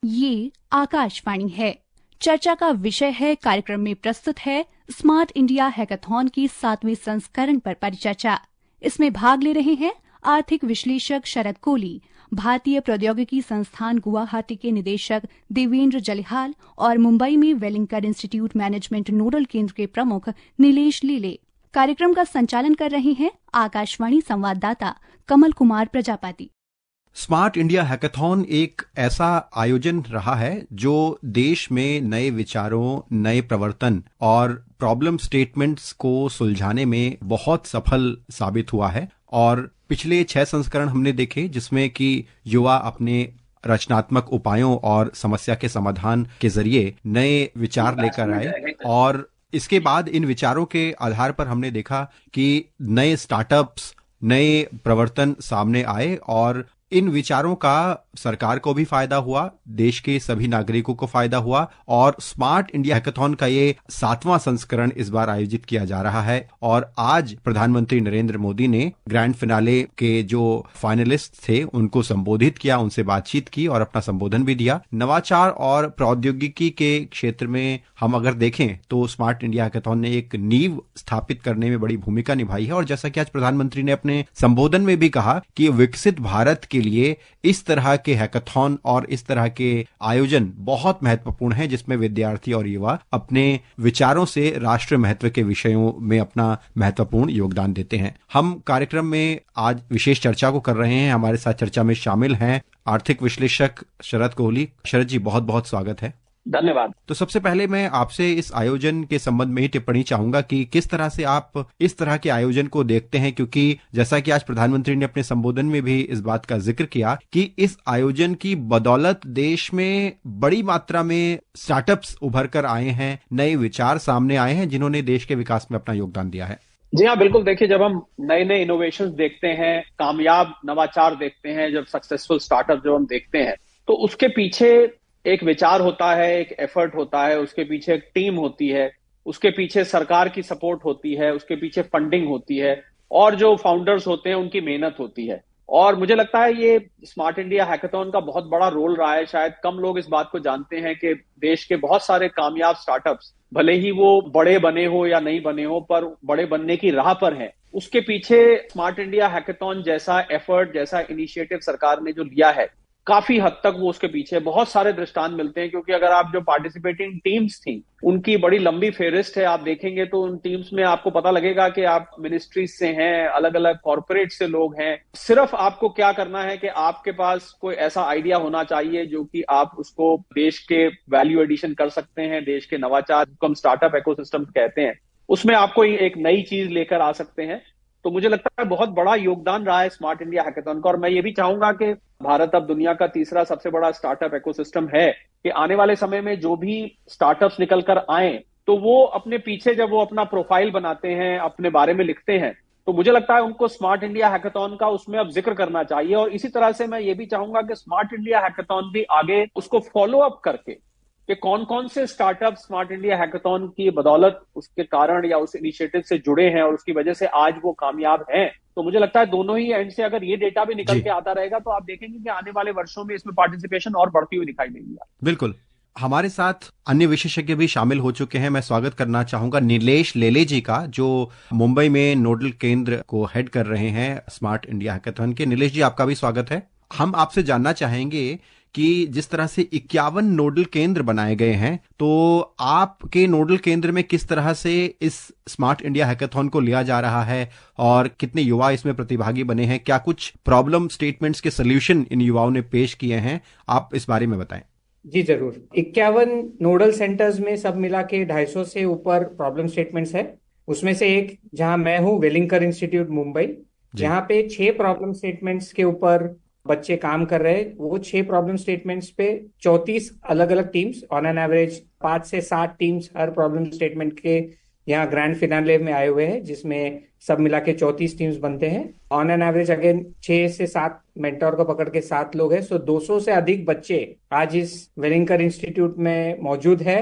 ये आकाशवाणी है। चर्चा का विषय है, कार्यक्रम में प्रस्तुत है स्मार्ट इंडिया हैकाथॉन की 7वें संस्करण पर परिचर्चा। इसमें भाग ले रहे हैं आर्थिक विश्लेषक शरद कोली, भारतीय प्रौद्योगिकी संस्थान गुवाहाटी के निदेशक देवेंद्र जलिहाल और मुंबई में वेलिंगकर इंस्टीट्यूट मैनेजमेंट नोडल केंद्र के प्रमुख नीलेश लीले। कार्यक्रम का संचालन कर रहे हैं आकाशवाणी संवाददाता Kamal Kumar Prajapati. Smart India hackathon एक ऐसा आयोजन रहा है जो देश में नए विचारों, नए प्रवर्तन और प्रॉब्लम स्टेटमेंट्स को सुलझाने में बहुत सफल साबित हुआ है। और पिछले 6 संस्करण हमने देखे जिसमें कि युवा अपने रचनात्मक उपायों और समस्या के समाधान के जरिए नए विचार लेकर आए, और इसके बाद इन विचारों के आधार पर हमने देखा कि नए स्टार्टअप्स, नए प्रवर्तन सामने आए और इन विचारों का सरकार को भी फायदा हुआ, देश के सभी नागरिकों को फायदा हुआ। और स्मार्ट इंडिया हैकाथॉन का ये 7वां संस्करण इस बार आयोजित किया जा रहा है। और आज प्रधानमंत्री नरेंद्र मोदी ने ग्रैंड फिनाले के जो फाइनलिस्ट थे उनको संबोधित किया, उनसे बातचीत की और अपना संबोधन भी दिया। नवाचार और प्रौद्योगिकी के क्षेत्र में हम अगर देखें तो स्मार्ट इंडिया हैकाथॉन ने एक नींव स्थापित करने में बड़ी भूमिका निभाई है। और जैसा कि आज प्रधानमंत्री ने अपने संबोधन में भी कहा कि विकसित भारत के लिए इस तरह के हैकाथॉन और इस तरह के आयोजन बहुत महत्वपूर्ण है, जिसमें विद्यार्थी और युवा अपने विचारों से राष्ट्र महत्व के विषयों में अपना महत्वपूर्ण योगदान देते हैं। हम कार्यक्रम में आज विशेष चर्चा को कर रहे हैं। हमारे साथ चर्चा में शामिल हैं आर्थिक विश्लेषक शरद कोहली। शरद जी, बहुत बहुत स्वागत है। धन्यवाद। तो सबसे पहले मैं आपसे इस आयोजन के संबंध में ही टिप्पणी चाहूंगा कि किस तरह से आप इस तरह के आयोजन को देखते हैं, क्योंकि जैसा कि आज प्रधानमंत्री ने अपने संबोधन में भी इस बात का जिक्र किया कि इस आयोजन की बदौलत देश में बड़ी मात्रा में स्टार्टअप्स उभर कर आए हैं, नए विचार सामने आए हैं जिन्होंने देश के विकास में अपना योगदान दिया है। जी हाँ, बिल्कुल। देखिए, जब हम नए नए इनोवेशंस देखते हैं, कामयाब नवाचार देखते हैं, जब सक्सेसफुल स्टार्टअप जो हम देखते हैं, तो उसके पीछे एक विचार होता है, एक एफर्ट होता है, उसके पीछे एक टीम होती है, उसके पीछे सरकार की सपोर्ट होती है, उसके पीछे फंडिंग होती है और जो फाउंडर्स होते हैं उनकी मेहनत होती है। और मुझे लगता है ये स्मार्ट इंडिया हैकाथॉन का बहुत बड़ा रोल रहा है। शायद कम लोग इस बात को जानते हैं कि देश के बहुत सारे कामयाब स्टार्टअप्स, भले ही वो बड़े बने हो या नहीं बने हो, पर बड़े बनने की राह पर हैं। उसके पीछे स्मार्ट इंडिया हैकाथॉन जैसा एफर्ट, जैसा इनिशिएटिव सरकार ने जो लिया है, काफी हद तक वो उसके पीछे बहुत सारे दृष्टांत मिलते हैं। क्योंकि अगर आप जो पार्टिसिपेटिंग टीम्स थी उनकी बड़ी लंबी फेहरिस्त है, आप देखेंगे तो उन टीम्स में आपको पता लगेगा कि आप मिनिस्ट्रीज से हैं, अलग अलग कॉर्पोरेट से लोग हैं। सिर्फ आपको क्या करना है कि आपके पास कोई ऐसा आइडिया होना चाहिए जो कि आप उसको देश के वैल्यू एडिशन कर सकते हैं, देश के नवाचार को हम स्टार्टअप इकोसिस्टम कहते हैं, उसमें आपको एक नई चीज लेकर आ सकते हैं। तो मुझे लगता है बहुत बड़ा योगदान रहा है स्मार्ट इंडिया हैकाथॉन का। और मैं ये भी चाहूंगा कि भारत अब दुनिया का तीसरा सबसे बड़ा स्टार्टअप इकोसिस्टम है, कि आने वाले समय में जो भी स्टार्टअप्स निकल कर आए तो वो अपने पीछे जब वो अपना प्रोफाइल बनाते हैं, अपने बारे में लिखते हैं, तो मुझे लगता है उनको स्मार्ट इंडिया हैकाथॉन का उसमें अब जिक्र करना चाहिए। और इसी तरह से मैं ये भी चाहूंगा कि स्मार्ट इंडिया हैकाथॉन भी आगे उसको फॉलो अप करके कि कौन कौन से स्टार्टअप स्मार्ट इंडिया हैकाथॉन की बदौलत, उसके कारण या उस इनिशिएटिव से जुड़े हैं और उसकी वजह से आज वो कामयाब हैं। तो मुझे लगता है दोनों ही एंड से अगर ये डेटा भी निकल के आता रहेगा तो आप देखेंगे कि आने वाले वर्षों में इसमें पार्टिसिपेशन और बढ़ती हुई दिखाई देगी। बिल्कुल। हमारे साथ अन्य विशेषज्ञ भी शामिल हो चुके हैं। मैं स्वागत करना चाहूंगा नीलेश लीले जी का, जो मुंबई में नोडल केंद्र को हेड कर रहे हैं स्मार्ट इंडिया हैकाथॉन के। नीलेश जी, आपका भी स्वागत है। हम आपसे जानना चाहेंगे कि जिस तरह से 51 नोडल केंद्र बनाए गए हैं, तो आपके नोडल केंद्र में किस तरह से इस स्मार्ट इंडिया हैकाथॉन को लिया जा रहा है और कितने युवा इसमें प्रतिभागी बने हैं? क्या कुछ प्रॉब्लम स्टेटमेंट्स के सॉल्यूशन इन युवाओं ने पेश किए हैं? आप इस बारे में बताएं। जी जरूर। 51 नोडल सेंटर्स में सब मिला के 250 से ऊपर प्रॉब्लम स्टेटमेंट्स है। उसमें से एक जहां मैं हूं, वेलिंगकर इंस्टीट्यूट मुंबई, जहां पे 6 प्रॉब्लम स्टेटमेंट्स के ऊपर बच्चे काम कर रहे हैं। वो 6 प्रॉब्लम स्टेटमेंट्स पे 34 अलग अलग टीम्स, ऑन एन एवरेज 5 से 7 टीम्स हर प्रॉब्लम स्टेटमेंट के यहाँ ग्रैंड फिनाले में आए हुए हैं, जिसमें सब मिला के 34 टीम्स बनते हैं। ऑन एन एवरेज अगेन 6 से 7 मेंटोर को पकड़ के 7 लोग हैं। सो 200 से अधिक बच्चे आज इस वेलिंगकर इंस्टीट्यूट में मौजूद है।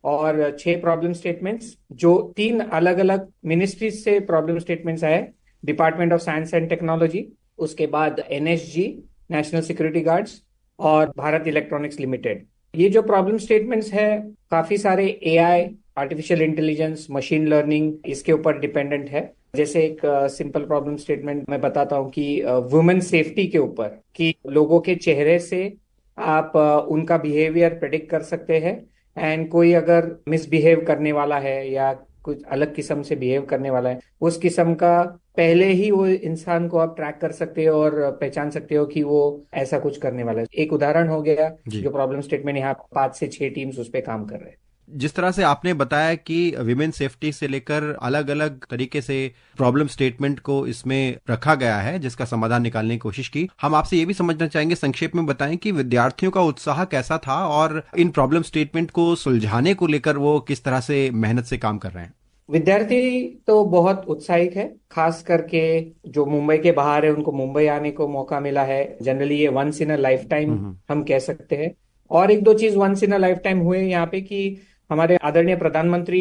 और 6 प्रॉब्लम स्टेटमेंट्स जो 3 अलग अलग मिनिस्ट्रीज से प्रॉब्लम स्टेटमेंट्स आए, department of science and technology, उसके बाद NSG नेशनल सिक्योरिटी गार्ड्स, और भारत इलेक्ट्रॉनिक्स लिमिटेड। ये जो प्रॉब्लम स्टेटमेंट्स है काफी सारे AI, artificial intelligence, machine learning इसके ऊपर डिपेंडेंट है। जैसे एक सिंपल प्रॉब्लम स्टेटमेंट मैं बताता हूँ कि वुमेन सेफ्टी के ऊपर, कि लोगों के चेहरे से आप उनका बिहेवियर प्रेडिक्ट कर सकते हैं, एंड कोई अगर मिसबिहेव करने वाला है या कुछ अलग किस्म से बिहेव करने वाला है, उस किस्म का पहले ही वो इंसान को आप ट्रैक कर सकते हो और पहचान सकते हो कि वो ऐसा कुछ करने वाला है। एक उदाहरण हो गया जो प्रॉब्लम स्टेटमेंट, यहाँ 5 से 6 टीम्स उस पर काम कर रहे हैं। जिस तरह से आपने बताया कि विमेन सेफ्टी से लेकर अलग अलग तरीके से प्रॉब्लम स्टेटमेंट को इसमें रखा गया है जिसका समाधान निकालने की कोशिश की, हम आपसे ये भी समझना चाहेंगे, संक्षेप में बताएं कि विद्यार्थियों का उत्साह कैसा था और इन प्रॉब्लम स्टेटमेंट को सुलझाने को लेकर वो किस तरह से मेहनत से काम कर रहे हैं। विद्यार्थी तो बहुत उत्साहित है, खास करके जो मुंबई के बाहर है उनको मुंबई आने को मौका मिला है। जनरली ये once in a life time हम कह सकते हैं। और एक दो चीज once in a life time हुए यहाँ पे कि हमारे आदरणीय प्रधानमंत्री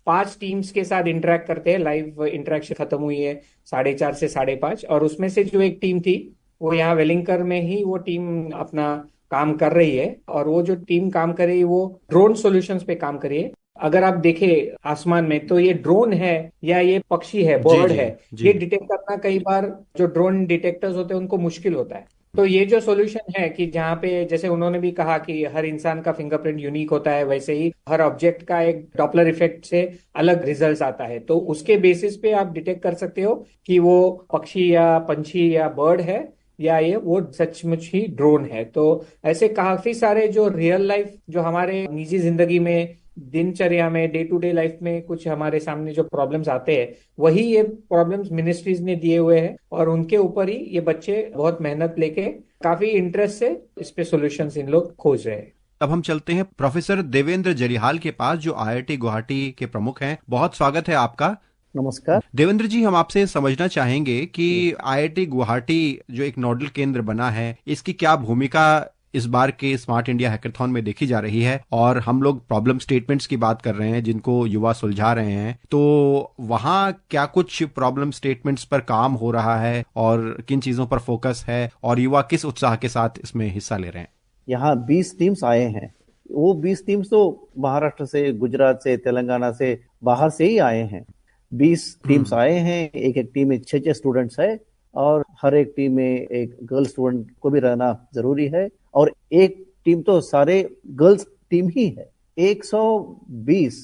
5 टीम्स के साथ इंटरेक्ट करते हैं। लाइव इंटरेक्शन खत्म हुई है 4:30 से 5:30, और उसमें से जो एक टीम थी वो यहाँ वेलिंगकर में ही वो टीम अपना काम कर रही है। और वो जो टीम काम कर रही है वो ड्रोन सॉल्यूशंस पे काम कर रही है। अगर आप देखें आसमान में तो ये ड्रोन है या ये पक्षी है, बर्ड है, ये डिटेक्ट करना कई बार जो ड्रोन डिटेक्टर्स होते हैं उनको मुश्किल होता है। तो ये जो सॉल्यूशन है कि जहाँ पे जैसे उन्होंने भी कहा कि हर इंसान का फिंगरप्रिंट यूनिक होता है, वैसे ही हर ऑब्जेक्ट का एक डॉपलर इफेक्ट से अलग रिजल्ट्स आता है। तो उसके बेसिस पे आप डिटेक्ट कर सकते हो कि वो पक्षी या पंछी या बर्ड है या ये वो सचमुच ही ड्रोन है। तो ऐसे काफी सारे जो रियल लाइफ, जो हमारे निजी जिंदगी में, दिनचर्या में, डे टू डे लाइफ में कुछ हमारे सामने जो प्रॉब्लम्स आते हैं, वही ये प्रॉब्लम्स मिनिस्ट्रीज ने दिए हुए हैं और उनके ऊपर ही ये बच्चे बहुत मेहनत लेके काफी इंटरेस्ट से इस पे सॉल्यूशंस इन लोग खोज रहे हैं। अब हम चलते हैं प्रोफेसर देवेंद्र जरिहाल के पास, जो IIT गुवाहाटी के प्रमुख हैं। बहुत स्वागत है आपका। नमस्कार देवेंद्र जी, हम आपसे समझना चाहेंगे कि IIT गुवाहाटी जो एक नोडल केंद्र बना है, इसकी क्या भूमिका इस बार के स्मार्ट इंडिया हैकाथॉन में देखी जा रही है। और हम लोग प्रॉब्लम स्टेटमेंट्स की बात कर रहे हैं जिनको युवा सुलझा रहे हैं, तो वहाँ क्या कुछ प्रॉब्लम स्टेटमेंट्स पर काम हो रहा है और किन चीजों पर फोकस है और युवा किस उत्साह के साथ इसमें हिस्सा ले रहे हैं? यहाँ 20 टीम्स आए हैं। वो 20 टीम्स तो महाराष्ट्र से, गुजरात से, तेलंगाना से, बाहर से ही आए हैं। 20 टीम्स आए हैं। एक एक टीम में 6 स्टूडेंट्स है और हर एक टीम में एक गर्ल स्टूडेंट को भी रहना जरूरी है। और एक टीम तो सारे गर्ल्स टीम ही है। 120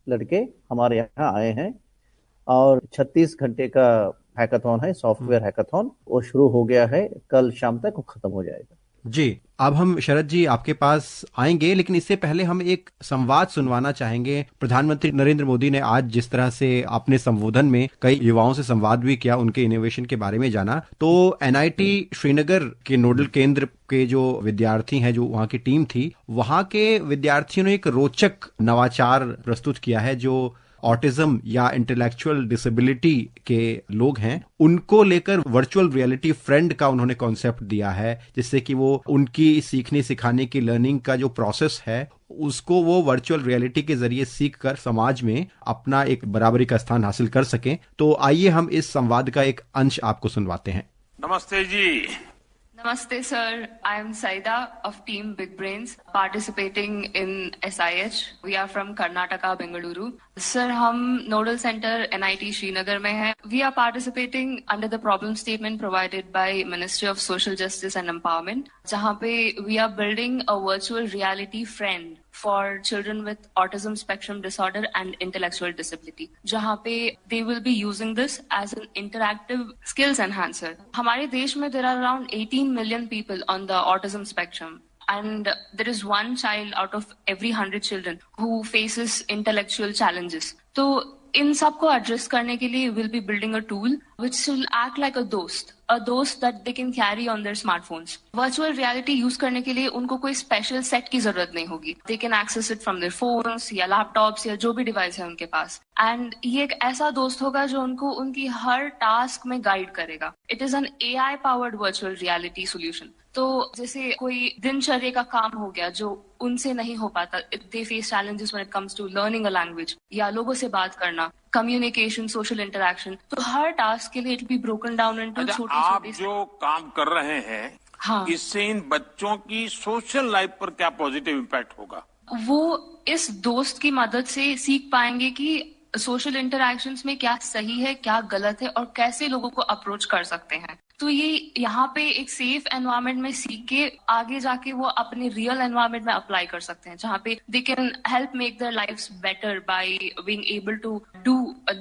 लड़के हमारे यहाँ आए हैं और 36 घंटे का हैकाथॉन है, सॉफ्टवेयर हैकाथॉन। वो शुरू हो गया है, कल शाम तक वो खत्म हो जाएगा। जी, अब हम शरद जी आपके पास आएंगे, लेकिन इससे पहले हम एक संवाद सुनवाना चाहेंगे। प्रधानमंत्री नरेंद्र मोदी ने आज जिस तरह से अपने संबोधन में कई युवाओं से संवाद भी किया, उनके इनोवेशन के बारे में जाना, तो NIT श्रीनगर के नोडल केंद्र के जो विद्यार्थी हैं, जो वहाँ की टीम थी, वहाँ के विद्यार्थियों ने एक रोचक नवाचार प्रस्तुत किया है। जो ऑटिज्म या इंटेलेक्चुअल डिसेबिलिटी के लोग हैं, उनको लेकर वर्चुअल रियलिटी फ्रेंड का उन्होंने कॉन्सेप्ट दिया है, जिससे कि वो उनकी सीखने सिखाने की लर्निंग का जो प्रोसेस है उसको वो वर्चुअल रियलिटी के जरिए सीख कर समाज में अपना एक बराबरी का स्थान हासिल कर सकें। तो आइए हम इस संवाद का एक अंश आपको सुनवाते हैं। नमस्ते जी। Namaste sir, I am Saida of Team Big Brains participating in SIH. We are from Karnataka, Bengaluru. Sir, हम नोडल सेंटर NIT श्रीनगर में हैं. We are participating under the problem statement provided by Ministry of Social Justice and Empowerment, जहाँ पे we are building a virtual reality friend for children with autism spectrum disorder and intellectual disability, जहाँ पे they will be using this as an interactive skills enhancer. हमारे देश में there are around 18 million people on the autism spectrum, and there is one child out of every 100 children who faces intellectual challenges. तो इन सबको address करने के लिए will be building a tool which will act like a दोस्त that they can carry on their smartphones. Virtual reality use करने के लिए उनको कोई स्पेशल सेट की जरूरत नहीं होगी. They can access it from their phones या लैपटॉप्स या जो भी डिवाइस है उनके पास. एंड ये एक ऐसा दोस्त होगा जो उनको उनकी हर टास्क में गाइड करेगा. It is an AI powered virtual reality solution. तो जैसे कोई दिनचर्या का काम हो गया जो उनसे नहीं हो पाता, they face challenges when it comes to learning a language या लोगों से बात करना, कम्युनिकेशन, सोशल इंटरेक्शन. तो हर टास्क के लिए it be broken down into छोटे-छोटे. आप जो काम कर रहे हैं हाँ, इससे इन बच्चों की सोशल लाइफ पर क्या पॉजिटिव इम्पैक्ट होगा? वो इस दोस्त की मदद से सीख पाएंगे कि सोशल इंटरैक्शंस में क्या सही है, क्या गलत है और कैसे लोगों को अप्रोच कर सकते हैं। तो ये यहाँ पे एक सेफ एनवायरनमेंट में सीख के आगे जाके वो अपने रियल एनवायरनमेंट में अप्लाई कर सकते हैं, जहाँ पे they can help make their lives better by being able to do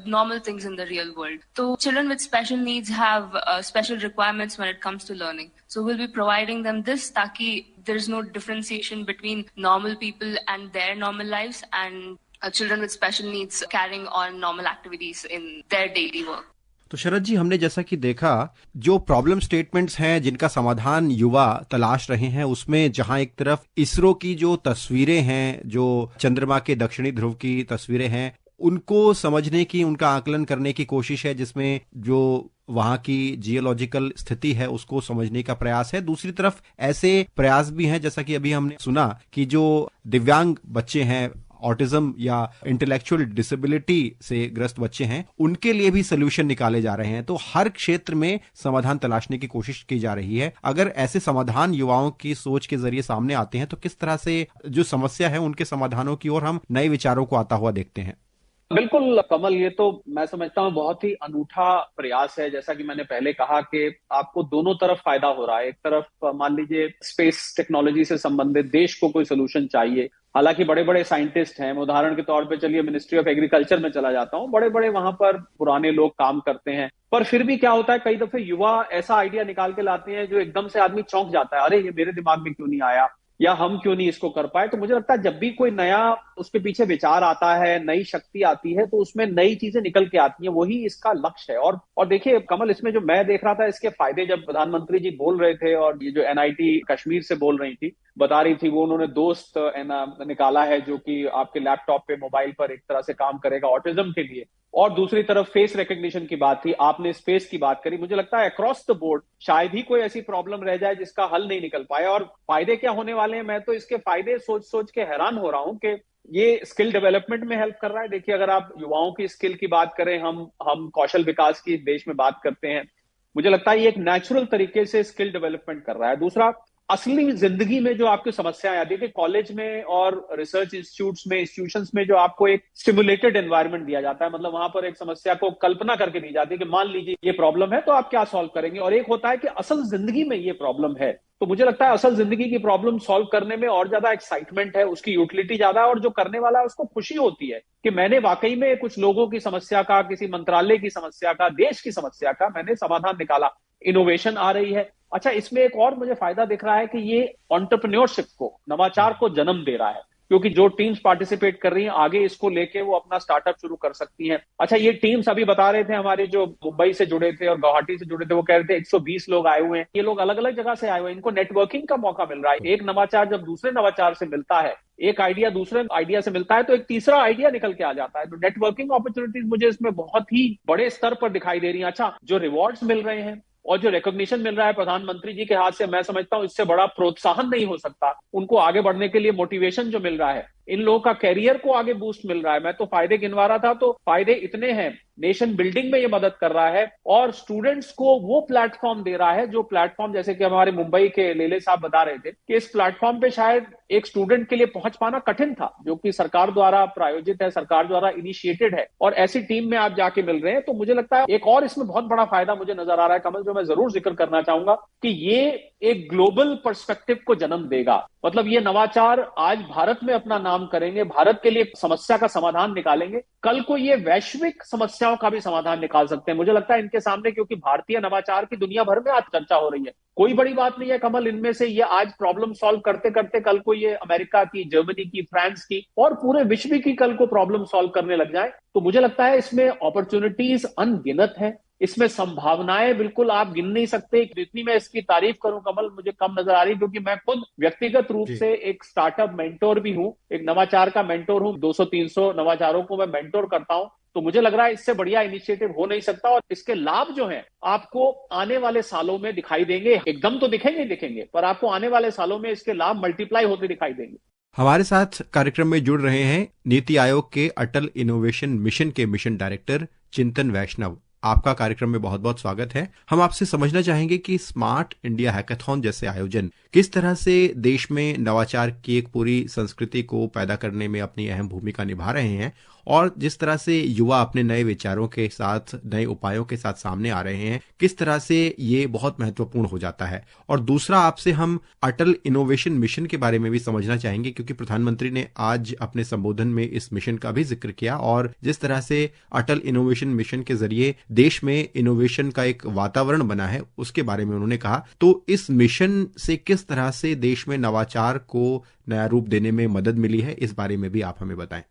normal things in the real world. तो children with special needs have special requirements when it comes to learning, so will be providing them this ताकि there is no differentiation between normal people and their normal lives and children with special needs carrying on normal activities in their daily work. तो शरद जी, हमने जैसा कि देखा, जो problem statements हैं जिनका समाधान युवा तलाश रहे हैं, उसमें जहां एक तरफ इसरो की जो तस्वीरें हैं, जो चंद्रमा के दक्षिणी ध्रुव की तस्वीरें हैं, उनको समझने की, उनका आकलन करने की कोशिश है, जिसमें जो वहां की जियोलॉजिकल स्थिति है उसको समझने का प्रयास है। दूसरी तरफ ऐसे प्रयास भी हैं, जैसा कि अभी हमने सुना, कि जो दिव्यांग बच्चे हैं, ऑटिज्म या इंटेलेक्चुअल डिसेबिलिटी से ग्रस्त बच्चे हैं, उनके लिए भी सोल्यूशन निकाले जा रहे हैं। तो हर क्षेत्र में समाधान तलाशने की कोशिश की जा रही है। अगर ऐसे समाधान युवाओं की सोच के जरिए सामने आते हैं तो किस तरह से जो समस्या है उनके समाधानों की ओर हम नए विचारों को आता हुआ देखते हैं? बिल्कुल कमल, ये तो मैं समझता हूँ बहुत ही अनूठा प्रयास है। जैसा कि मैंने पहले कहा कि आपको दोनों तरफ फायदा हो रहा है। एक तरफ मान लीजिए स्पेस टेक्नोलॉजी से संबंधित देश को कोई सोल्यूशन चाहिए, हालांकि बड़े बड़े साइंटिस्ट हैं। उदाहरण के तौर पे चलिए मिनिस्ट्री ऑफ एग्रीकल्चर में चला जाता हूँ, बड़े बड़े वहां पर पुराने लोग काम करते हैं, पर फिर भी क्या होता है, कई दफे युवा ऐसा आइडिया निकाल के लाते हैं जो एकदम से आदमी चौंक जाता है, अरे ये मेरे दिमाग में क्यों नहीं आया, या हम क्यों नहीं इसको कर पाए। तो मुझे लगता है जब भी कोई नया उसके पीछे विचार आता है, नई शक्ति आती है, तो उसमें नई चीजें निकल के आती हैं, वही इसका लक्ष्य है। और देखिए कमल, इसमें जो मैं देख रहा था इसके फायदे, जब प्रधानमंत्री जी बोल रहे थे और ये जो एनआईटी कश्मीर से बोल रही थी, बता रही थी, वो उन्होंने दोस्त निकाला है जो कि आपके लैपटॉप पे, मोबाइल पर एक तरह से काम करेगा ऑटिज्म के लिए। और दूसरी तरफ फेस रिकग्निशन की बात थी, आपने स्पेस की बात करी। मुझे लगता है अक्रॉस द बोर्ड शायद ही कोई ऐसी प्रॉब्लम रह जाए जिसका हल नहीं निकल पाए। और फायदे क्या होने वाले हैं, मैं तो इसके फायदे सोच सोच के हैरान हो रहा हूं कि ये स्किल डेवलपमेंट में हेल्प कर रहा है। देखिए अगर आप युवाओं की स्किल की बात करें, हम कौशल विकास की देश में बात करते हैं, मुझे लगता है ये एक नेचुरल तरीके से स्किल डेवलपमेंट कर रहा है। दूसरा, असली जिंदगी में जो आपकी समस्याएं आती है, कॉलेज में और रिसर्च इंस्टीट्यूशंस में जो आपको एक स्टिमुलेटेड एनवायरनमेंट दिया जाता है, मतलब वहां पर एक समस्या को कल्पना करके दी जाती है कि मान लीजिए ये प्रॉब्लम है तो आप क्या सॉल्व करेंगे, और एक होता है कि असल जिंदगी में ये प्रॉब्लम है। तो मुझे लगता है असल जिंदगी की प्रॉब्लम सॉल्व करने में और ज्यादा एक्साइटमेंट है, उसकी यूटिलिटी ज्यादा है, और जो करने वाला है उसको खुशी होती है कि मैंने वाकई में कुछ लोगों की समस्या का, किसी मंत्रालय की समस्या का, देश की समस्या का मैंने समाधान निकाला। इनोवेशन आ रही है। अच्छा, इसमें एक और मुझे फायदा दिख रहा है कि ये एंटरप्रेन्योरशिप को, नवाचार को जन्म दे रहा है, क्योंकि जो टीम्स पार्टिसिपेट कर रही हैं आगे इसको लेके वो अपना स्टार्टअप शुरू कर सकती हैं। अच्छा, ये टीम्स अभी बता रहे थे, हमारे जो मुंबई से जुड़े थे और गुवाहाटी से जुड़े थे, वो कह रहे थे 120 लोग आए हुए हैं। ये लोग अलग अलग जगह से आए हुए हैं, इनको नेटवर्किंग का मौका मिल रहा है। एक नवाचार जब दूसरे नवाचार से मिलता है, एक आइडिया दूसरे आइडिया से मिलता है, तो एक तीसरा आइडिया निकल के आ जाता है। तो नेटवर्किंग अपॉर्चुनिटीज मुझे इसमें बहुत ही बड़े स्तर पर दिखाई दे रही है। अच्छा, जो रिवॉर्ड्स मिल रहे हैं और जो रिकॉग्निशन मिल रहा है प्रधानमंत्री जी के हाथ से, मैं समझता हूं इससे बड़ा प्रोत्साहन नहीं हो सकता। उनको आगे बढ़ने के लिए मोटिवेशन जो मिल रहा है, इन लोगों का कैरियर को आगे बूस्ट मिल रहा है। मैं तो फायदे गिनवा रहा था, तो फायदे इतने हैं। नेशन बिल्डिंग में ये मदद कर रहा है और स्टूडेंट्स को वो प्लेटफॉर्म दे रहा है जो प्लेटफॉर्म, जैसे कि हमारे मुंबई के लेले साहब बता रहे थे कि इस प्लेटफॉर्म पे शायद एक स्टूडेंट के लिए पहुंच पाना कठिन था, जो कि सरकार द्वारा प्रायोजित है, सरकार द्वारा इनिशिएटेड है, और ऐसी टीम में आप जाके मिल रहे हैं। तो मुझे लगता है एक और इसमें बहुत बड़ा फायदा मुझे नजर आ रहा है कमल, जो मैं जरूर जिक्र करना चाहूंगा, कि ये एक ग्लोबल पर्सपेक्टिव को जन्म देगा। मतलब ये नवाचार आज भारत में अपना नाम करेंगे, भारत के लिए समस्या का समाधान निकालेंगे, कल को ये वैश्विक समस्याओं का भी समाधान निकाल सकते हैं। मुझे लगता है इनके सामने, क्योंकि भारतीय नवाचार की दुनिया भर में आज चर्चा हो रही है, कोई बड़ी बात नहीं है कमल, इनमें से ये आज प्रॉब्लम सॉल्व करते करते कल को ये अमेरिका की, जर्मनी की, फ्रांस की और पूरे विश्व की कल को प्रॉब्लम सॉल्व करने लग जाए। तो मुझे लगता है इसमें अपॉर्चुनिटीज अनगिनत है, इसमें संभावनाएं बिल्कुल आप गिन नहीं सकते। जितनी मैं इसकी तारीफ करूं कमल, मुझे कम नजर आ रही, क्योंकि मैं खुद व्यक्तिगत रूप से एक स्टार्टअप मेंटोर भी हूं, एक नवाचार का मेंटोर हूं। 200-300 नवाचारों को मैं मेंटोर करता हूं। तो मुझे लग रहा है इससे बढ़िया इनिशिएटिव हो नहीं सकता, और इसके लाभ जो हैं आपको आने वाले सालों में दिखाई देंगे। एकदम तो दिखेंगे, पर आपको आने वाले सालों में इसके लाभ मल्टीप्लाई होते दिखाई देंगे। हमारे साथ कार्यक्रम में जुड़ रहे हैं नीति आयोग के अटल इनोवेशन मिशन के मिशन डायरेक्टर चिंतन वैष्णव। आपका कार्यक्रम में बहुत बहुत स्वागत है। हम आपसे समझना चाहेंगे कि स्मार्ट इंडिया हैकाथॉन जैसे आयोजन किस तरह से देश में नवाचार की एक पूरी संस्कृति को पैदा करने में अपनी अहम भूमिका निभा रहे हैं, और जिस तरह से युवा अपने नए विचारों के साथ, नए उपायों के साथ सामने आ रहे हैं, किस तरह से ये बहुत महत्वपूर्ण हो जाता है। और दूसरा, आपसे हम अटल इनोवेशन मिशन के बारे में भी समझना चाहेंगे, क्योंकि प्रधानमंत्री ने आज अपने संबोधन में इस मिशन का भी जिक्र किया, और जिस तरह से अटल इनोवेशन मिशन के जरिए देश में इनोवेशन का एक वातावरण बना है, उसके बारे में उन्होंने कहा। तो इस मिशन से किस तरह से देश में नवाचार को नया रूप देने में मदद मिली है, इस बारे में भी आप हमें बताएं।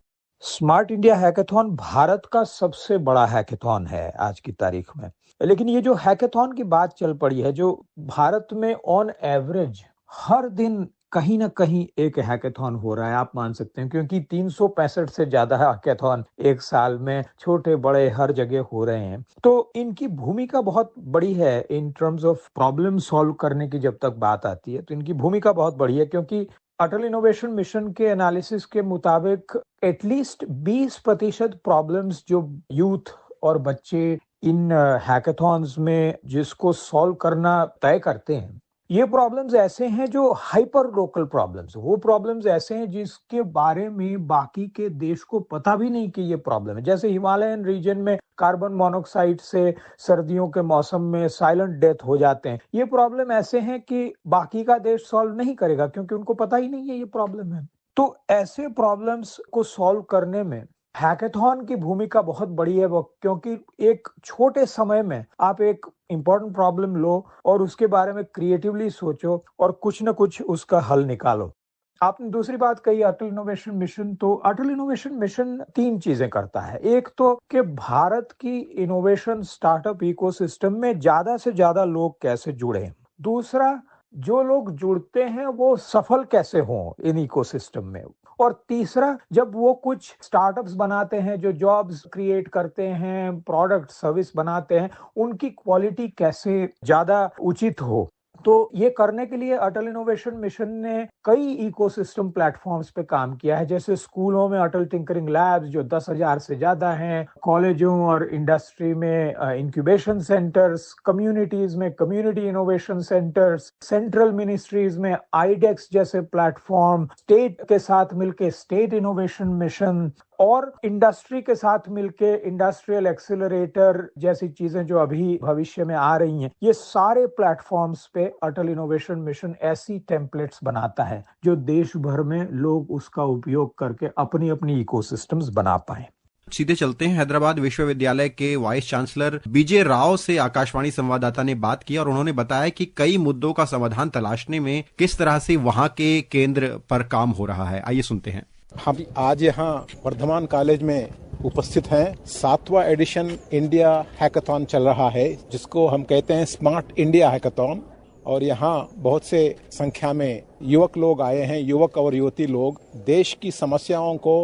स्मार्ट इंडिया हैकाथॉन भारत का सबसे बड़ा हैकाथॉन है आज की तारीख में। लेकिन ये जो हैकाथॉन की बात चल पड़ी है, जो भारत में ऑन एवरेज हर दिन कहीं ना कहीं एक हैकाथॉन हो रहा है, आप मान सकते हैं, क्योंकि 365 से ज्यादा हैकाथॉन एक साल में छोटे बड़े हर जगह हो रहे हैं। तो इनकी भूमिका बहुत बड़ी है in terms of problem solve करने की। जब तक बात आती है तो इनकी भूमिका बहुत बड़ी है, क्योंकि अटल इनोवेशन मिशन के एनालिसिस के मुताबिक एटलीस्ट 20% प्रॉब्लम्स जो यूथ और बच्चे इन हैकाथॉन्स में जिसको सॉल्व करना तय करते हैं, ये प्रॉब्लम्स ऐसे हैं जो हाइपर लोकल प्रॉब्लम्स, वो प्रॉब्लम्स ऐसे हैं जिसके बारे में बाकी के देश को पता भी नहीं कि ये प्रॉब्लम है। जैसे हिमालयन रीजन में कार्बन मोनोऑक्साइड से सर्दियों के मौसम में साइलेंट डेथ हो जाते हैं। ये प्रॉब्लम ऐसे हैं कि बाकी का देश सॉल्व नहीं करेगा, क्योंकि उनको पता ही नहीं है ये प्रॉब्लम है। तो ऐसे प्रॉब्लम्स को सॉल्व करने में हैकाथॉन की भूमिका बहुत बड़ी है, क्योंकि एक छोटे समय में आप एक इंपॉर्टेंट प्रॉब्लम लो और उसके बारे में क्रिएटिवली सोचो और कुछ ना कुछ उसका हल निकालो। आपने दूसरी बात कही अटल इनोवेशन मिशन, तो अटल इनोवेशन मिशन 3 चीजें करता है। एक तो कि भारत की इनोवेशन स्टार्टअप इकोसिस्टम में ज्यादा से ज्यादा लोग कैसे जुड़े। दूसरा, जो लोग जुड़ते हैं वो सफल कैसे हों इन इकोसिस्टम में। और तीसरा, जब वो कुछ स्टार्टअप्स बनाते हैं जो जॉब्स क्रिएट करते हैं, प्रोडक्ट सर्विस बनाते हैं, उनकी क्वालिटी कैसे ज्यादा उचित हो। तो ये करने के लिए अटल इनोवेशन मिशन ने कई इकोसिस्टम प्लेटफॉर्म्स पे काम किया है। जैसे स्कूलों में अटल टिंकरिंग लैब्स जो 10,000 से ज्यादा हैं, कॉलेजों और इंडस्ट्री में इंक्यूबेशन सेंटर्स, कम्युनिटीज में community innovation centres, central ministries में आईडेक्स जैसे प्लेटफॉर्म, स्टेट के साथ मिलके स्टेट इनोवेशन मिशन, और इंडस्ट्री के साथ मिलके इंडस्ट्रियल एक्सीलरेटर जैसी चीजें जो अभी भविष्य में आ रही हैं। ये सारे प्लेटफॉर्म्स पे अटल इनोवेशन मिशन ऐसी टेम्पलेट्स बनाता है जो देश भर में लोग उसका उपयोग करके अपनी अपनी इकोसिस्टम्स बना पाए। सीधे चलते हैं, हैदराबाद विश्वविद्यालय के वाइस चांसलर बीजे राव से आकाशवाणी संवाददाता ने बात की, और उन्होंने बताया कि कई मुद्दों का समाधान तलाशने में किस तरह से वहां के केंद्र पर काम हो रहा है। आइए सुनते हैं। हम आज यहाँ वर्धमान कॉलेज में उपस्थित हैं। 7वां एडिशन इंडिया हैकाथॉन चल रहा है, जिसको हम कहते हैं स्मार्ट इंडिया हैकाथॉन। और यहाँ बहुत से संख्या में युवक लोग आए हैं, युवक और युवती लोग देश की समस्याओं को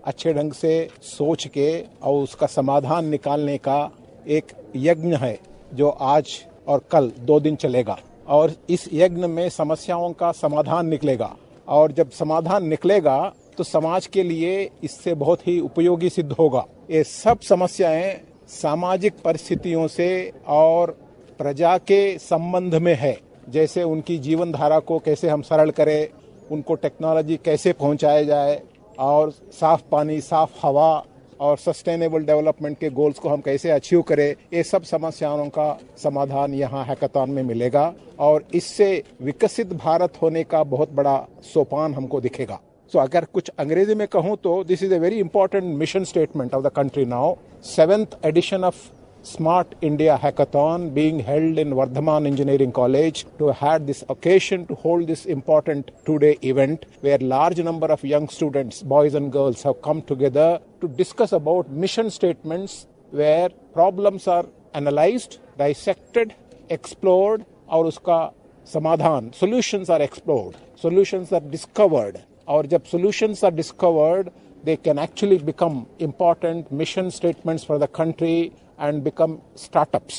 अच्छे ढंग से सोच के और उसका समाधान निकालने का एक यज्ञ है जो आज और कल 2 दिन चलेगा। और इस यज्ञ में समस्याओं का समाधान निकलेगा, और जब समाधान निकलेगा तो समाज के लिए इससे बहुत ही उपयोगी सिद्ध होगा। ये सब समस्याएं सामाजिक परिस्थितियों से और प्रजा के संबंध में है, जैसे उनकी जीवन धारा को कैसे हम सरल करें, उनको टेक्नोलॉजी कैसे पहुंचाया जाए, और साफ पानी, साफ हवा और सस्टेनेबल डेवलपमेंट के गोल्स को हम कैसे अचीव करें। ये सब समस्याओं का समाधान यहाँ हैकाथॉन में मिलेगा, और इससे विकसित भारत होने का बहुत बड़ा सोपान हमको दिखेगा। तो अगर कुछ अंग्रेजी में कहूँ तो this is a very important mission statement of the country now. 7th edition of Smart India Hackathon being held in Vardhaman Engineering College to had this occasion to hold this important 2-day event where large number of young students, boys and girls, have come together to discuss about mission statements where problems are analyzed, dissected, explored, और उसका समाधान, solutions are explored, solutions are discovered, और जब solutions are discovered, they can actually become important mission statements for the country and become startups.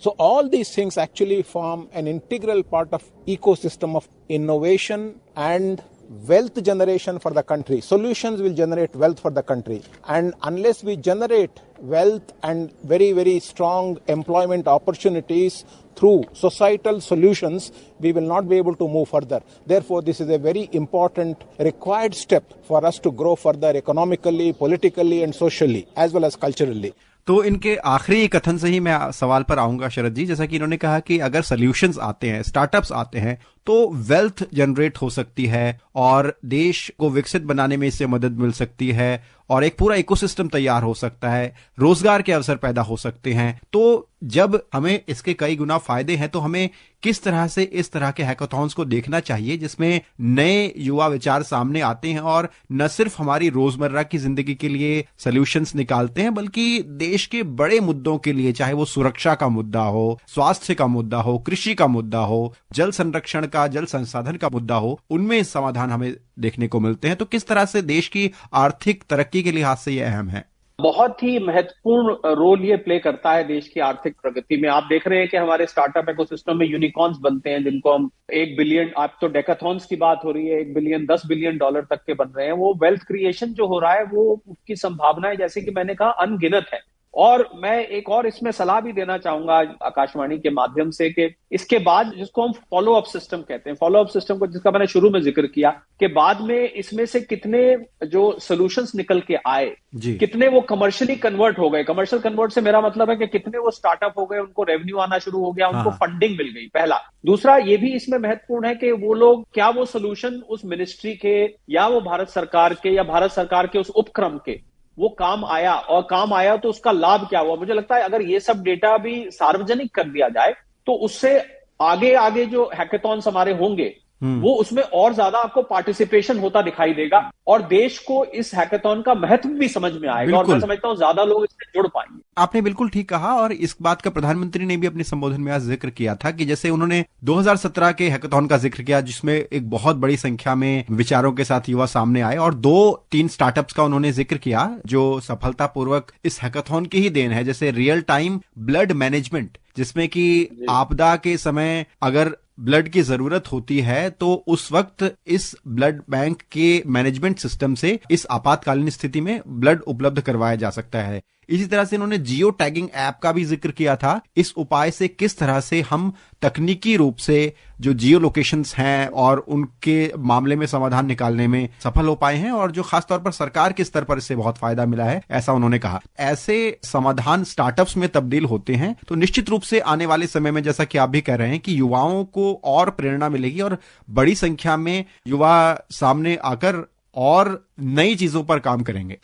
So all these things actually form an integral part of ecosystem of innovation and wealth generation for the country. Solutions will generate wealth for the country. And unless we generate wealth and very, very strong employment opportunities through societal solutions, we will not be able to move further. Therefore, this is a very important required step for us to grow further economically, politically and socially as well as culturally. तो इनके आखिरी कथन से ही मैं सवाल पर आऊंगा शरद जी। जैसा कि इन्होंने कहा कि अगर सॉल्यूशंस आते हैं, स्टार्टअप्स आते हैं, तो वेल्थ जनरेट हो सकती है और देश को विकसित बनाने में इससे मदद मिल सकती है और एक पूरा इकोसिस्टम तैयार हो सकता है, रोजगार के अवसर पैदा हो सकते हैं। तो जब हमें इसके कई गुना फायदे हैं, तो हमें किस तरह से इस तरह के हैकाथॉन्स को देखना चाहिए जिसमें नए युवा विचार सामने आते हैं और न सिर्फ हमारी रोजमर्रा की जिंदगी के लिए सॉल्यूशंस निकालते हैं, बल्कि देश के बड़े मुद्दों के लिए, चाहे वो सुरक्षा का मुद्दा हो, स्वास्थ्य का मुद्दा हो, कृषि का मुद्दा हो, जल संरक्षण का, जल संसाधन का मुद्दा हो, उनमें समाधान हमें देखने को मिलते हैं। तो किस तरह से देश की आर्थिक तरक्की के लिहाज से यह अहम है? बहुत ही महत्वपूर्ण रोल ये प्ले करता है देश की आर्थिक प्रगति में। आप देख रहे हैं कि हमारे स्टार्टअप इकोसिस्टम में यूनिकॉर्न्स बनते हैं जिनको हम 1 बिलियन, आप तो डेकाथॉन्स की बात हो रही है, 1 बिलियन, 10 बिलियन डॉलर तक के बन रहे हैं। वो वेल्थ क्रिएशन जो हो रहा है, वो उसकी संभावनाएं जैसे कि मैंने कहा अनगिनत है। और मैं एक और इसमें सलाह भी देना चाहूंगा आकाशवाणी के माध्यम से कि इसके बाद जिसको हम फॉलो अप सिस्टम कहते हैं, फॉलो अप सिस्टम को जिसका मैंने शुरू में जिक्र किया कि बाद में इसमें से कितने जो सॉल्यूशंस निकल के आए, कितने वो कमर्शियली कन्वर्ट हो गए। कमर्शियल कन्वर्ट से मेरा मतलब है कि कितने वो स्टार्टअप हो गए, उनको रेवेन्यू आना शुरू हो गया, उनको फंडिंग मिल गई, पहला। दूसरा ये भी इसमें महत्वपूर्ण है कि वो लोग क्या वो सॉल्यूशन उस मिनिस्ट्री के या वो भारत सरकार के या भारत सरकार के उस उपक्रम के वो काम आया, और काम आया तो उसका लाभ क्या हुआ। मुझे लगता है अगर ये सब डेटा भी सार्वजनिक कर दिया जाए तो उससे आगे आगे जो हैकाथॉन्स हमारे होंगे वो उसमें और ज्यादा आपको पार्टिसिपेशन होता दिखाई देगा और देश को इस हैकाथॉन का महत्व भी समझ में आएगा और मैं समझता हूं ज्यादा लोग इससे जुड़ पाएंगे। आपने बिल्कुल ठीक कहा और इस बात का प्रधानमंत्री ने भी अपने संबोधन में आज जिक्र किया था कि जैसे उन्होंने 2017 के हैकाथॉन का जिक्र किया जिसमें एक बहुत बड़ी संख्या में विचारों के साथ युवा सामने आए और 2-3 स्टार्टअप्स का उन्होंने जिक्र किया जो सफलतापूर्वक इस हैकाथॉन की ही देन है। जैसे रियल टाइम ब्लड मैनेजमेंट, जिसमें कि आपदा के समय अगर ब्लड की जरूरत होती है तो उस वक्त इस ब्लड बैंक के मैनेजमेंट सिस्टम से इस आपातकालीन स्थिति में ब्लड उपलब्ध करवाया जा सकता है। इसी तरह से इन्होंने जियो टैगिंग ऐप का भी जिक्र किया था। इस उपाय से किस तरह से हम तकनीकी रूप से जो जियो लोकेशंस हैं और उनके मामले में समाधान निकालने में सफल हो पाए हैं और जो खासतौर पर सरकार के स्तर पर इससे बहुत फायदा मिला है, ऐसा उन्होंने कहा। ऐसे समाधान स्टार्टअप्स में तब्दील होते हैं तो निश्चित रूप से आने वाले समय में, जैसा कि आप भी कह रहे हैं, कि युवाओं को और प्रेरणा मिलेगी और बड़ी संख्या में युवा सामने आकर और नई चीजों पर काम करेंगे।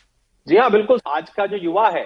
जी हाँ, बिल्कुल। आज का जो युवा है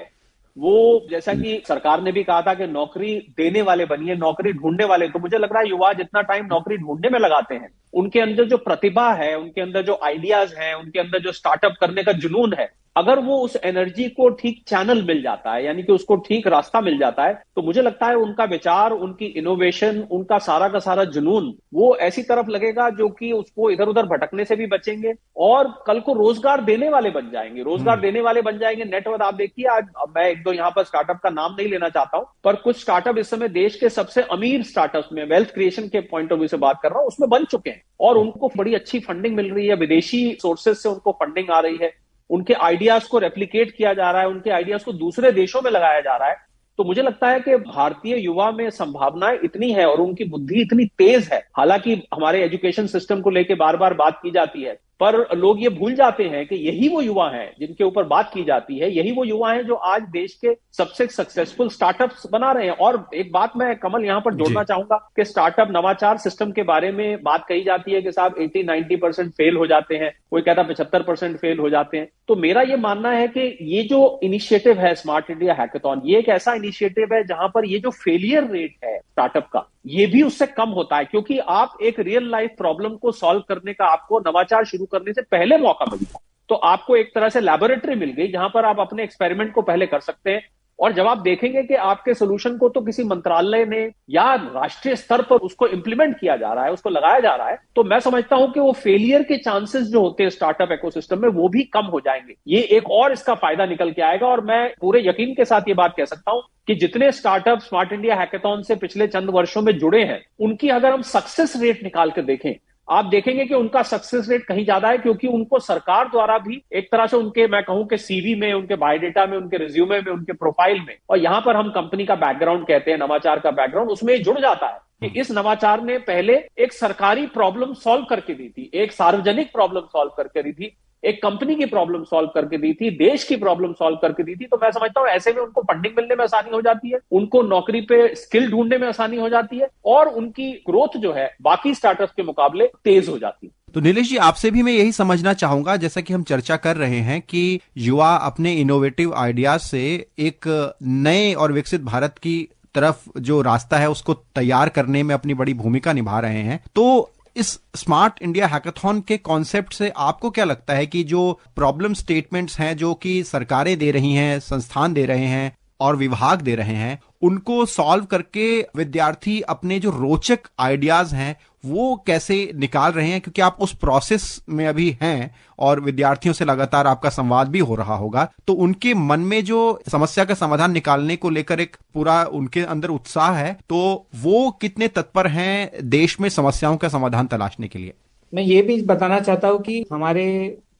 वो, जैसा कि सरकार ने भी कहा था कि नौकरी देने वाले बनिए, नौकरी ढूंढने वाले। तो मुझे लग रहा है युवा जितना टाइम नौकरी ढूंढने में लगाते हैं, उनके अंदर जो प्रतिभा है, उनके अंदर जो आइडियाज हैं, उनके अंदर जो स्टार्टअप करने का जुनून है, अगर वो उस एनर्जी को ठीक चैनल मिल जाता है, यानी कि उसको ठीक रास्ता मिल जाता है, तो मुझे लगता है उनका विचार, उनकी इनोवेशन, उनका सारा का सारा जुनून वो ऐसी तरफ लगेगा जो कि उसको इधर उधर भटकने से भी बचेंगे और कल को रोजगार देने वाले बन जाएंगे। रोजगार देने वाले बन जाएंगे। नेटवर्क आप देखिए, आज मैं एक दो यहाँ पर स्टार्टअप का नाम नहीं लेना चाहता हूं, पर कुछ स्टार्टअप इस समय देश के सबसे अमीर स्टार्टअप में, वेल्थ क्रिएशन के पॉइंट ऑफ व्यू से बात कर रहा हूं, उसमें बन चुके हैं और उनको बड़ी अच्छी फंडिंग मिल रही है। विदेशी सोर्सेज से उनको फंडिंग आ रही है, उनके आइडियाज को रेप्लिकेट किया जा रहा है, उनके आइडियाज को दूसरे देशों में लगाया जा रहा है। तो मुझे लगता है कि भारतीय युवा में संभावनाएं इतनी है और उनकी बुद्धि इतनी तेज है। हालांकि हमारे एजुकेशन सिस्टम को लेकर बार बार बात की जाती है, पर लोग ये भूल जाते हैं कि यही वो युवा हैं जिनके ऊपर बात की जाती है, यही वो युवा हैं जो आज देश के सबसे सक्सेसफुल स्टार्टअप्स बना रहे हैं। और एक बात मैं कमल यहां पर जोड़ना चाहूंगा कि स्टार्टअप नवाचार सिस्टम के बारे में बात कही जाती है कि साहब 80-90% फेल हो जाते हैं, कोई कहता 75% फेल हो जाते हैं। तो मेरा ये मानना है कि ये जो इनिशिएटिव है स्मार्ट इंडिया हैकाथॉन, ये एक ऐसा इनिशिएटिव है जहां पर ये जो फेलियर रेट है स्टार्टअप का, ये भी उससे कम होता है, क्योंकि आप एक रियल लाइफ प्रॉब्लम को सॉल्व करने का आपको नवाचार शुरू करने से पहले मौका मिलता है। तो आपको एक तरह से लैबोरेटरी मिल गई जहां पर आप अपने एक्सपेरिमेंट को पहले कर सकते हैं। और जब आप देखेंगे कि आपके सोल्यूशन को तो किसी मंत्रालय ने या राष्ट्रीय स्तर पर उसको इंप्लीमेंट किया जा रहा है, उसको लगाया जा रहा है, तो मैं समझता हूं कि वो फेलियर के चांसेस जो होते हैं स्टार्टअप इकोसिस्टम में वो भी कम हो जाएंगे। ये एक और इसका फायदा निकल के आएगा और मैं पूरे यकीन के साथ ये बात कह सकता हूं कि जितने स्टार्टअप स्मार्ट इंडिया हैकाथॉन से पिछले चंद वर्षों में जुड़े हैं, उनकी अगर हम सक्सेस रेट निकाल कर देखें आप देखेंगे कि उनका सक्सेस रेट कहीं ज्यादा है, क्योंकि उनको सरकार द्वारा भी एक तरह से उनके, मैं कहूं कि सीवी में, उनके बायोडेटा में, उनके रिज्यूमे में, उनके प्रोफाइल में, और यहां पर हम कंपनी का बैकग्राउंड कहते हैं, नवाचार का बैकग्राउंड, उसमें जुड़ जाता है कि इस नवाचार ने पहले एक सरकारी प्रॉब्लम सॉल्व करके दी थी, एक सार्वजनिक प्रॉब्लम सॉल्व करके दी थी, एक कंपनी की प्रॉब्लम सॉल्व करके दी थी, देश की प्रॉब्लम सॉल्व करके दी थी। तो मैं समझता हूं ऐसे में उनको फंडिंग मिलने में आसानी हो जाती है, उनको नौकरी पे स्किल ढूंढने में आसानी हो जाती है, और उनकी ग्रोथ जो है बाकी स्टार्टअप के मुकाबले तेज हो जाती है। तो नीलेश जी, आपसे भी मैं यही समझना चाहूंगा, जैसा कि हम चर्चा कर रहे हैं कि युवा अपने इनोवेटिव आइडियाज से एक नए और विकसित भारत की तरफ जो रास्ता है उसको तैयार करने में अपनी बड़ी भूमिका निभा रहे हैं। तो इस स्मार्ट इंडिया हैकाथॉन के कॉन्सेप्ट से आपको क्या लगता है कि जो प्रॉब्लम स्टेटमेंट्स हैं जो कि सरकारें दे रही हैं, संस्थान दे रहे हैं और विभाग दे रहे हैं, उनको सॉल्व करके विद्यार्थी अपने जो रोचक आइडियाज हैं वो कैसे निकाल रहे हैं? क्योंकि आप उस प्रोसेस में अभी हैं और विद्यार्थियों से लगातार आपका संवाद भी हो रहा होगा, तो उनके मन में जो समस्या का समाधान निकालने को लेकर एक पूरा उनके अंदर उत्साह है, तो वो कितने तत्पर हैं देश में समस्याओं का समाधान तलाशने के लिए? मैं ये भी बताना चाहता हूँ कि हमारे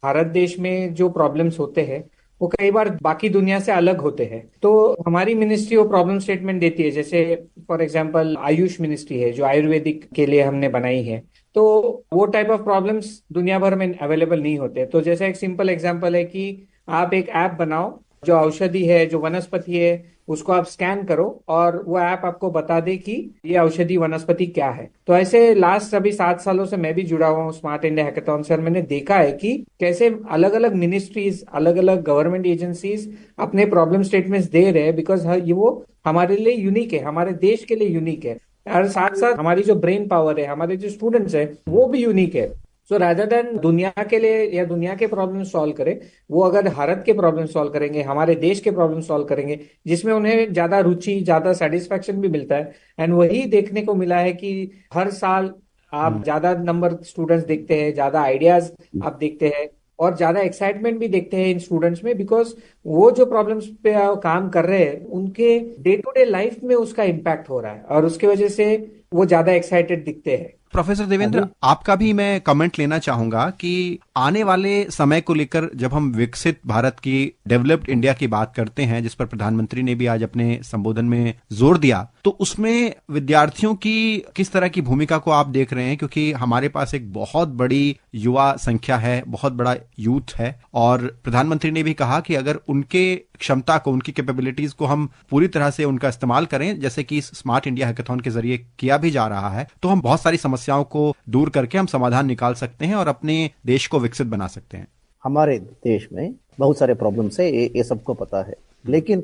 भारत देश में जो प्रॉब्लम्स होते हैं वो कई बार बाकी दुनिया से अलग होते हैं। तो हमारी मिनिस्ट्री वो प्रॉब्लम स्टेटमेंट देती है, जैसे फॉर एग्जांपल आयुष मिनिस्ट्री है जो आयुर्वेदिक के लिए हमने बनाई है, तो वो टाइप ऑफ प्रॉब्लम्स दुनिया भर में अवेलेबल नहीं होते। तो जैसे एक सिंपल एग्जांपल है कि आप एक ऐप बनाओ, जो औषधि है, जो वनस्पति है, उसको आप स्कैन करो और वो ऐप आपको बता दे कि ये औषधि वनस्पति क्या है। तो ऐसे लास्ट अभी 7 सालों से मैं भी जुड़ा हुआ हूँ स्मार्ट इंडिया हैकाथॉन से, और मैंने देखा है कि कैसे अलग अलग मिनिस्ट्रीज, अलग अलग गवर्नमेंट एजेंसीज अपने प्रॉब्लम स्टेटमेंट्स दे रहे हैं, बिकॉज ये वो हमारे लिए यूनिक है, हमारे देश के लिए यूनिक है, और साथ साथ हमारी जो ब्रेन पावर है, हमारे जो स्टूडेंट्स है, वो भी यूनिक है। सो रादर देन दुनिया के लिए या दुनिया के प्रॉब्लम सॉल्व करें, वो अगर भारत के प्रॉब्लम सॉल्व करेंगे, हमारे देश के प्रॉब्लम सॉल्व करेंगे, जिसमें उन्हें ज्यादा रुचि, ज्यादा सेटिस्फैक्शन भी मिलता है। एंड वही देखने को मिला है कि हर साल आप ज्यादा नंबर स्टूडेंट्स देखते हैं, ज्यादा आइडियाज आप देखते हैं, और ज्यादा एक्साइटमेंट भी देखते हैं इन स्टूडेंट्स में, बिकॉज वो जो प्रॉब्लम्स पे काम कर रहे हैं उनके डे टू डे लाइफ में उसका इम्पैक्ट हो रहा है, और उसकी वजह से वो ज्यादा एक्साइटेड दिखते हैं। प्रोफेसर देवेंद्र, आपका भी मैं कमेंट लेना चाहूंगा कि आने वाले समय को लेकर जब हम विकसित भारत की, डेवलप्ड इंडिया की बात करते हैं, जिस पर प्रधानमंत्री ने भी आज अपने संबोधन में जोर दिया, तो उसमें विद्यार्थियों की किस तरह की भूमिका को आप देख रहे हैं? क्योंकि हमारे पास एक बहुत बड़ी युवा संख्या है, बहुत बड़ा यूथ है, और प्रधानमंत्री ने भी कहा कि अगर उनके क्षमता को, उनकी कैपेबिलिटीज को हम पूरी तरह से उनका इस्तेमाल करें, जैसे कि स्मार्ट इंडिया हैकाथॉन के जरिए किया भी जा रहा है, तो हम बहुत सारी समस्याओं को दूर करके हम समाधान निकाल सकते हैं और अपने देश को विकसित बना सकते हैं। हमारे देश में बहुत सारे प्रॉब्लम्स है, ये सबको पता है, लेकिन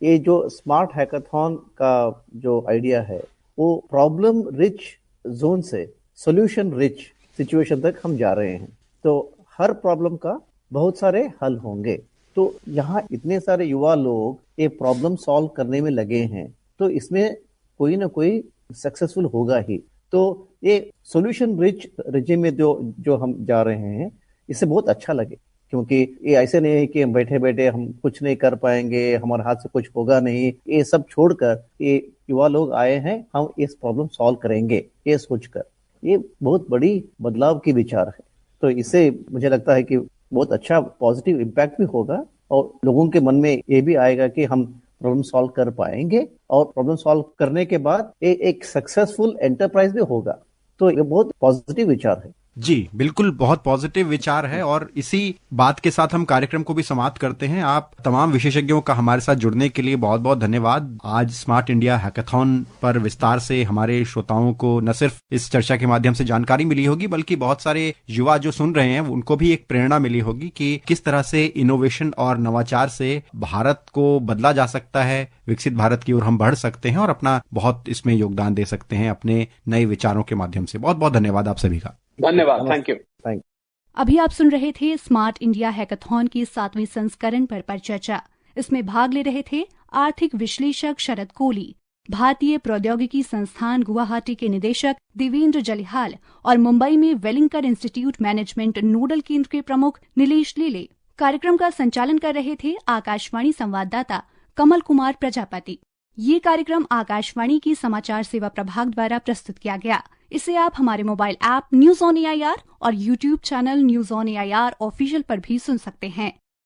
ये जो स्मार्ट हैकाथॉन का जो आइडिया है वो प्रॉब्लम रिच जोन से सॉल्यूशन रिच सिचुएशन तक हम जा रहे हैं। तो हर प्रॉब्लम का बहुत सारे हल होंगे। तो यहाँ इतने सारे युवा लोग ये प्रॉब्लम सॉल्व करने में लगे हैं, तो इसमें कोई ना कोई सक्सेसफुल होगा ही। तो ये सॉल्यूशन रिच रिजिम में जो हम जा रहे हैं, इससे बहुत अच्छा लगे, क्योंकि ये ऐसे नहीं है कि हम बैठे बैठे हम कुछ नहीं कर पाएंगे, हमारे हाथ से कुछ होगा नहीं। ये सब छोड़कर ये युवा लोग आए हैं, हम इस प्रॉब्लम सॉल्व करेंगे, ये सोचकर। ये बहुत बड़ी बदलाव की विचार है। तो इससे मुझे लगता है कि बहुत अच्छा पॉजिटिव इम्पैक्ट भी होगा, और लोगों के मन में ये भी आएगा कि हम प्रॉब्लम सॉल्व कर पाएंगे, और प्रॉब्लम सॉल्व करने के बाद एक सक्सेसफुल एंटरप्राइज भी होगा। तो ये बहुत पॉजिटिव विचार है। जी बिल्कुल, बहुत पॉजिटिव विचार है, और इसी बात के साथ हम कार्यक्रम को भी समाप्त करते हैं। आप तमाम विशेषज्ञों का हमारे साथ जुड़ने के लिए बहुत बहुत धन्यवाद। आज स्मार्ट इंडिया हैकाथॉन पर विस्तार से हमारे श्रोताओं को न सिर्फ इस चर्चा के माध्यम से जानकारी मिली होगी, बल्कि बहुत सारे युवा जो सुन रहे हैं उनको भी एक प्रेरणा मिली होगी कि किस तरह से इनोवेशन और नवाचार से भारत को बदला जा सकता है, विकसित भारत की ओर हम बढ़ सकते हैं और अपना बहुत इसमें योगदान दे सकते हैं अपने नए विचारों के माध्यम से। बहुत बहुत धन्यवाद आप सभी का। धन्यवाद, थैंक यू। अभी आप सुन रहे थे स्मार्ट इंडिया हैकाथॉन की 7वीं संस्करण पर परिचर्चा। इसमें भाग ले रहे थे आर्थिक विश्लेषक शरद कोली, भारतीय प्रौद्योगिकी संस्थान गुवाहाटी के निदेशक देवेंद्र जलिहाल और मुंबई में वेलिंकर इंस्टीट्यूट मैनेजमेंट नोडल केंद्र के प्रमुख नीलेश लीले। कार्यक्रम का संचालन कर रहे थे आकाशवाणी संवाददाता कमल कुमार प्रजापति। ये कार्यक्रम आकाशवाणी की समाचार सेवा प्रभाग द्वारा प्रस्तुत किया गया। इसे आप हमारे mobile app news on AIR और YouTube channel news on AIR official पर भी सुन सकते हैं।